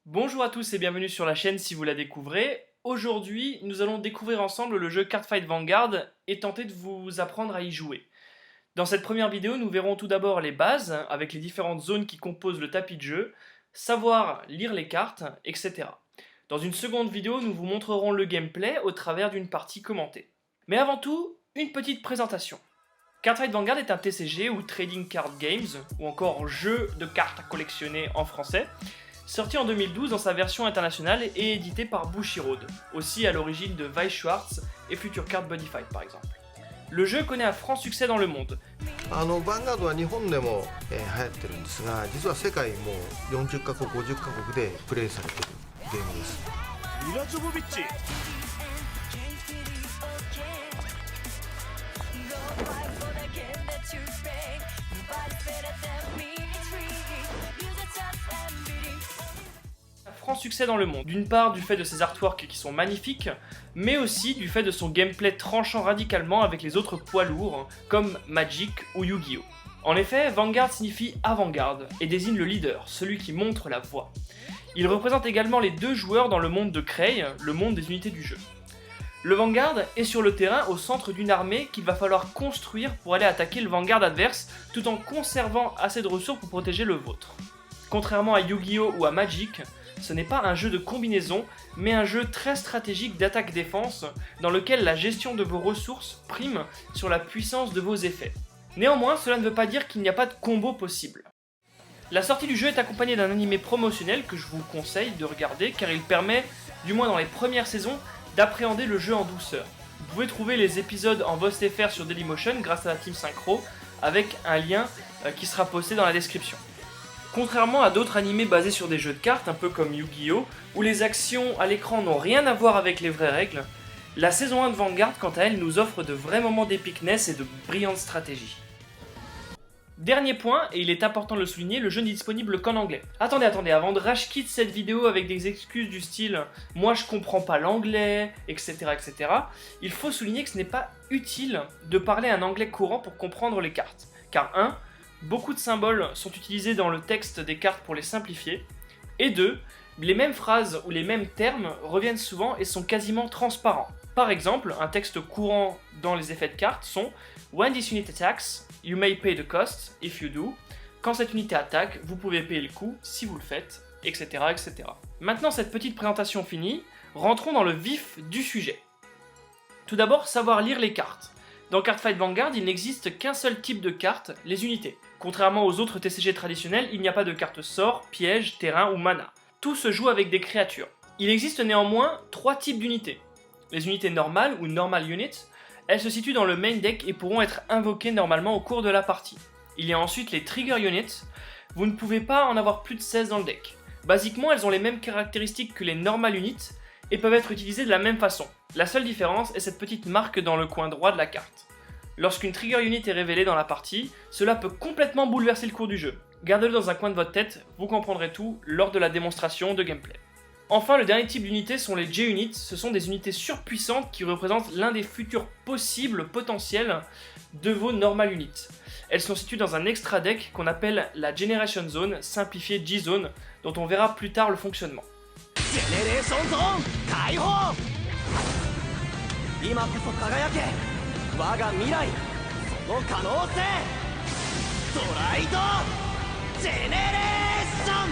Bonjour à tous et bienvenue sur la chaîne si vous la découvrez. Aujourd'hui, nous allons découvrir ensemble le jeu Cardfight Vanguard et tenter de vous apprendre à y jouer. Dans cette première vidéo, nous verrons tout d'abord les bases, avec les différentes zones qui composent le tapis de jeu, savoir lire les cartes, etc. Dans une seconde vidéo, nous vous montrerons le gameplay au travers d'une partie commentée. Mais avant tout, une petite présentation. Cardfight Vanguard est un TCG ou Trading Card Games, ou encore jeu de cartes à collectionner en français, sorti en 2012 dans sa version internationale et édité par Bushiroad, aussi à l'origine de Weiss Schwarz et Future Card Buddy Fight par exemple. Le jeu connaît un franc succès dans le monde. ヴァンガードは日本でも、流行ってるんですが、実は世界もう40カ国50カ国でプレイされてるゲームです。ミラジョボビッチ Un franc succès dans le monde, d'une part du fait de ses artworks qui sont magnifiques, mais aussi du fait de son gameplay tranchant radicalement avec les autres poids lourds, comme Magic ou Yu-Gi-Oh! En effet, Vanguard signifie avant-garde, et désigne le leader, celui qui montre la voie. Il représente également les deux joueurs dans le monde de Cray, le monde des unités du jeu. Le Vanguard est sur le terrain au centre d'une armée qu'il va falloir construire pour aller attaquer le Vanguard adverse, tout en conservant assez de ressources pour protéger le vôtre. Contrairement à Yu-Gi-Oh! Ou à Magic, ce n'est pas un jeu de combinaison, mais un jeu très stratégique d'attaque-défense, dans lequel la gestion de vos ressources prime sur la puissance de vos effets. Néanmoins, cela ne veut pas dire qu'il n'y a pas de combo possible. La sortie du jeu est accompagnée d'un animé promotionnel que je vous conseille de regarder, car il permet, du moins dans les premières saisons, d'appréhender le jeu en douceur. Vous pouvez trouver les épisodes en VOST.fr sur Dailymotion grâce à la team Synchro, avec un lien qui sera posté dans la description. Contrairement à d'autres animés basés sur des jeux de cartes, un peu comme Yu-Gi-Oh!, où les actions à l'écran n'ont rien à voir avec les vraies règles, la saison 1 de Vanguard, quant à elle, nous offre de vrais moments d'épicness et de brillantes stratégies. Dernier point, et il est important de le souligner, le jeu n'est disponible qu'en anglais. Attendez, avant de rage quitte cette vidéo avec des excuses du style « moi je comprends pas l'anglais », etc., il faut souligner que ce n'est pas utile de parler un anglais courant pour comprendre les cartes. Car 1. Beaucoup de symboles sont utilisés dans le texte des cartes pour les simplifier, et 2. Les mêmes phrases ou les mêmes termes reviennent souvent et sont quasiment transparents. Par exemple, un texte courant dans les effets de cartes sont « When this unit attacks, you may pay the cost if you do ». Quand cette unité attaque, vous pouvez payer le coût si vous le faites, etc., etc. Maintenant cette petite présentation finie, rentrons dans le vif du sujet. Tout d'abord, savoir lire les cartes. Dans Cardfight Vanguard, il n'existe qu'un seul type de carte, les unités. Contrairement aux autres TCG traditionnels, il n'y a pas de carte sort, piège, terrain ou mana. Tout se joue avec des créatures. Il existe néanmoins 3 types d'unités. Les unités normales ou normal units, elles se situent dans le main deck et pourront être invoquées normalement au cours de la partie. Il y a ensuite les trigger units, vous ne pouvez pas en avoir plus de 16 dans le deck. Basiquement, elles ont les mêmes caractéristiques que les normal units et peuvent être utilisées de la même façon. La seule différence est cette petite marque dans le coin droit de la carte. Lorsqu'une trigger unit est révélée dans la partie, cela peut complètement bouleverser le cours du jeu. Gardez-le dans un coin de votre tête, vous comprendrez tout lors de la démonstration de gameplay. Enfin, le dernier type d'unité sont les J-Units, ce sont des unités surpuissantes qui représentent l'un des futurs possibles potentiels de vos normal units. Elles sont situées dans un extra deck qu'on appelle la Generation Zone, simplifiée G-Zone, dont on verra plus tard le fonctionnement. Generation Zone 解放今こそ輝け我が未来その可能性ドライドジェネレーション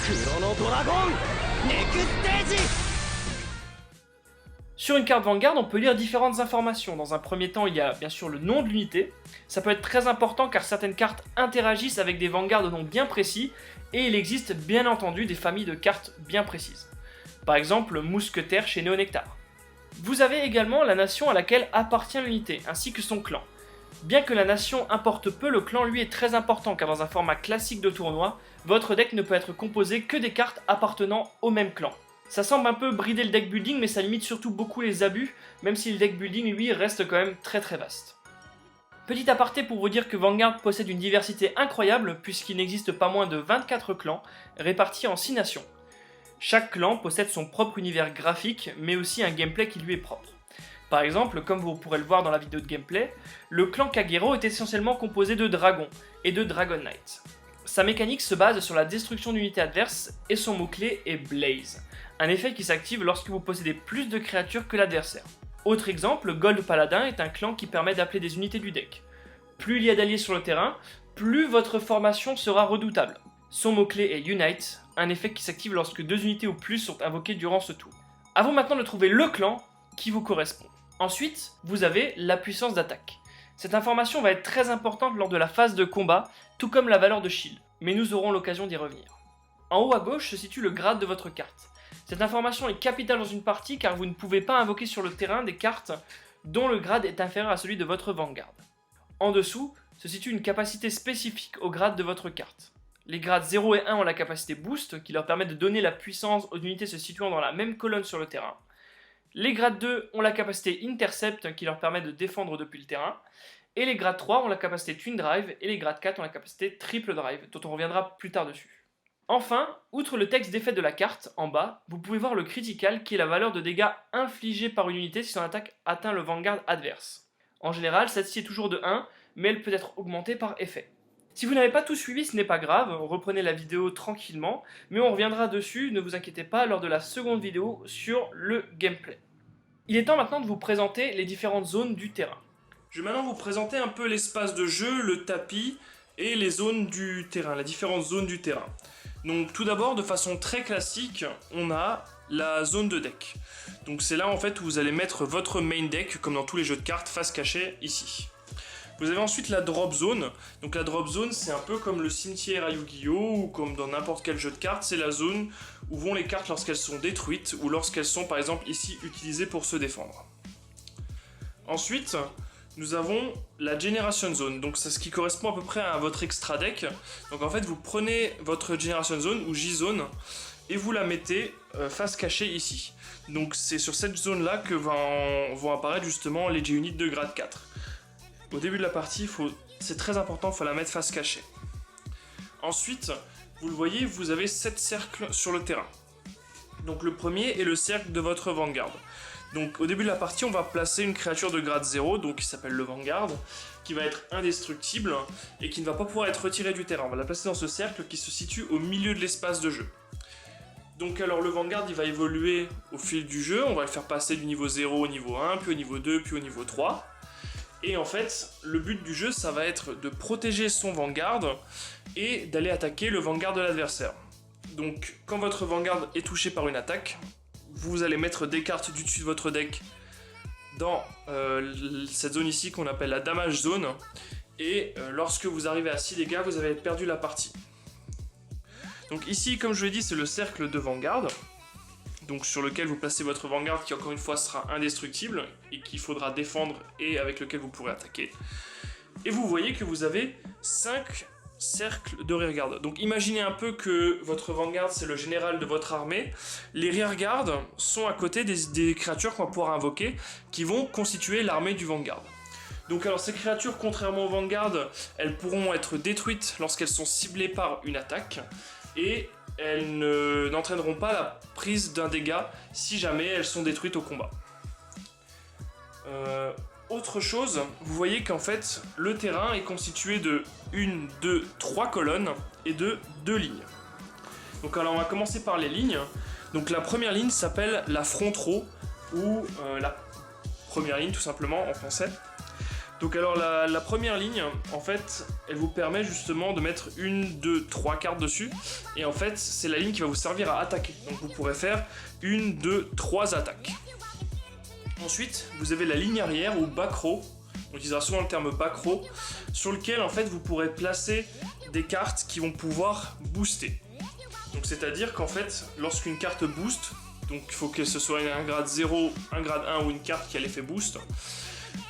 クロノドラゴンネクステージ Sur une carte Vanguard, on peut lire différentes informations. Dans un premier temps, il y a bien sûr le nom de l'unité. Ça peut être très important car certaines cartes interagissent avec des Vanguards de noms bien précis et il existe bien entendu des familles de cartes bien précises. Par exemple, Mousquetaire chez Néonectar. Vous avez également la nation à laquelle appartient l'unité, ainsi que son clan. Bien que la nation importe peu, le clan lui est très important car dans un format classique de tournoi, votre deck ne peut être composé que des cartes appartenant au même clan. Ça semble un peu brider le deck building, mais ça limite surtout beaucoup les abus, même si le deck building, lui, reste quand même très vaste. Petit aparté pour vous dire que Vanguard possède une diversité incroyable, puisqu'il n'existe pas moins de 24 clans, répartis en 6 nations. Chaque clan possède son propre univers graphique, mais aussi un gameplay qui lui est propre. Par exemple, comme vous pourrez le voir dans la vidéo de gameplay, le clan Kagero est essentiellement composé de dragons et de Dragon Knight. Sa mécanique se base sur la destruction d'unités adverses et son mot-clé est Blaze, un effet qui s'active lorsque vous possédez plus de créatures que l'adversaire. Autre exemple, Gold Paladin est un clan qui permet d'appeler des unités du deck. Plus il y a d'alliés sur le terrain, plus votre formation sera redoutable. Son mot-clé est Unite, un effet qui s'active lorsque 2 unités ou plus sont invoquées durant ce tour. A vous maintenant de trouver le clan qui vous correspond. Ensuite, vous avez la puissance d'attaque. Cette information va être très importante lors de la phase de combat, tout comme la valeur de shield, mais nous aurons l'occasion d'y revenir. En haut à gauche se situe le grade de votre carte. Cette information est capitale dans une partie car vous ne pouvez pas invoquer sur le terrain des cartes dont le grade est inférieur à celui de votre Vanguard. En dessous se situe une capacité spécifique au grade de votre carte. Les grades 0 et 1 ont la capacité Boost qui leur permet de donner la puissance aux unités se situant dans la même colonne sur le terrain. Les grades 2 ont la capacité Intercept qui leur permet de défendre depuis le terrain. Et les grades 3 ont la capacité Twin Drive et les grades 4 ont la capacité Triple Drive, dont on reviendra plus tard dessus. Enfin, outre le texte d'effet de la carte, en bas, vous pouvez voir le critical qui est la valeur de dégâts infligés par une unité si son attaque atteint le Vanguard adverse. En général, celle-ci est toujours de 1, mais elle peut être augmentée par effet. Si vous n'avez pas tout suivi, ce n'est pas grave, reprenez la vidéo tranquillement, mais on reviendra dessus, ne vous inquiétez pas, lors de la seconde vidéo sur le gameplay. Il est temps maintenant de vous présenter les différentes zones du terrain. Je vais maintenant vous présenter un peu l'espace de jeu, le tapis et les zones du terrain, les différentes zones du terrain. Donc tout d'abord, de façon très classique, on a la zone de deck. Donc c'est là en fait où vous allez mettre votre main deck, comme dans tous les jeux de cartes, face cachée ici. Vous avez ensuite la drop zone. Donc la drop zone, c'est un peu comme le cimetière à Yu-Gi-Oh! Ou comme dans n'importe quel jeu de cartes, c'est la zone où vont les cartes lorsqu'elles sont détruites ou lorsqu'elles sont par exemple ici utilisées pour se défendre. Ensuite, nous avons la Generation Zone, donc c'est ce qui correspond à peu près à votre extra deck. Donc en fait, vous prenez votre Generation Zone ou J-Zone et vous la mettez face cachée ici. Donc c'est sur cette zone-là que vont apparaître justement les J-Units de grade 4. Au début de la partie, c'est très important, il faut la mettre face cachée. Ensuite, vous le voyez, vous avez 7 cercles sur le terrain. Donc le premier est le cercle de votre Vanguard. Donc au début de la partie, on va placer une créature de grade 0, donc qui s'appelle le Vanguard, qui va être indestructible et qui ne va pas pouvoir être retirée du terrain. On va la placer dans ce cercle qui se situe au milieu de l'espace de jeu. Donc alors le Vanguard, il va évoluer au fil du jeu, on va le faire passer du niveau 0 au niveau 1, puis au niveau 2, puis au niveau 3. Et en fait, le but du jeu, ça va être de protéger son Vanguard et d'aller attaquer le Vanguard de l'adversaire. Donc quand votre Vanguard est touché par une attaque, vous allez mettre des cartes du dessus de votre deck dans cette zone ici qu'on appelle la damage zone. Et lorsque vous arrivez à 6 dégâts, vous avez perdu la partie. Donc ici, comme je vous l'ai dit, c'est le cercle de Vanguard. Donc sur lequel vous placez votre Vanguard qui encore une fois sera indestructible et qu'il faudra défendre et avec lequel vous pourrez attaquer. Et vous voyez que vous avez 5 cercles de rearguard. Donc imaginez un peu que votre Vanguard c'est le général de votre armée. Les rearguards sont à côté des créatures qu'on va pouvoir invoquer qui vont constituer l'armée du Vanguard. Donc alors ces créatures, contrairement au Vanguard, elles pourront être détruites lorsqu'elles sont ciblées par une attaque et elles n'entraîneront pas la prise d'un dégât si jamais elles sont détruites au combat. Autre chose, vous voyez qu'en fait le terrain est constitué de 1, 2, 3 colonnes et de 2 lignes. Donc alors on va commencer par les lignes. Donc la première ligne s'appelle la front row ou la première ligne tout simplement en français. Donc alors la première ligne, en fait, elle vous permet justement de mettre 1, 2, 3 cartes dessus. Et en fait, c'est la ligne qui va vous servir à attaquer. Donc vous pourrez faire 1, 2, 3 attaques. Ensuite, vous avez la ligne arrière ou back row. On utilisera souvent le terme back row, sur lequel en fait vous pourrez placer des cartes qui vont pouvoir booster. Donc c'est-à-dire qu'en fait, lorsqu'une carte boost, donc il faut que ce soit un grade 0, un grade 1 ou une carte qui a l'effet boost.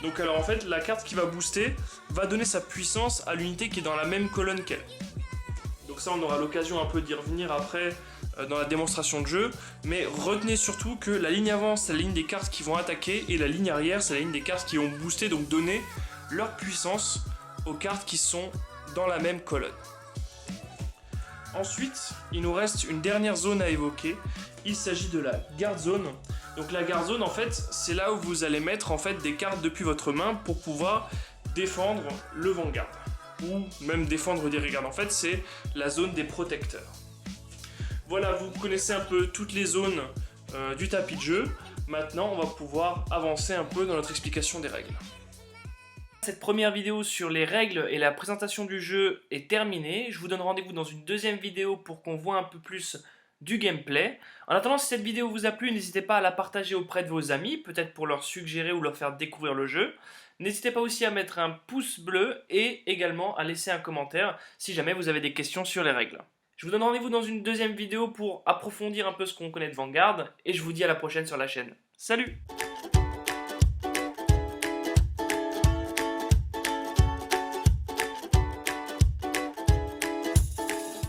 Donc alors en fait, la carte qui va booster va donner sa puissance à l'unité qui est dans la même colonne qu'elle. Donc ça, on aura l'occasion un peu d'y revenir après dans la démonstration de jeu. Mais retenez surtout que la ligne avant, c'est la ligne des cartes qui vont attaquer et la ligne arrière, c'est la ligne des cartes qui vont booster, donc donner leur puissance aux cartes qui sont dans la même colonne. Ensuite, il nous reste une dernière zone à évoquer. Il s'agit de la guard zone. Donc la guard zone, en fait, c'est là où vous allez mettre en fait des cartes depuis votre main pour pouvoir défendre le Vanguard. Ou même défendre des regards. En fait, c'est la zone des protecteurs. Voilà, vous connaissez un peu toutes les zones du tapis de jeu. Maintenant, on va pouvoir avancer un peu dans notre explication des règles. Cette première vidéo sur les règles et la présentation du jeu est terminée. Je vous donne rendez-vous dans une deuxième vidéo pour qu'on voit un peu plus du gameplay. En attendant, si cette vidéo vous a plu, n'hésitez pas à la partager auprès de vos amis, peut-être pour leur suggérer ou leur faire découvrir le jeu. N'hésitez pas aussi à mettre un pouce bleu et également à laisser un commentaire si jamais vous avez des questions sur les règles. Je vous donne rendez-vous dans une deuxième vidéo pour approfondir un peu ce qu'on connaît de Vanguard et je vous dis à la prochaine sur la chaîne. Salut!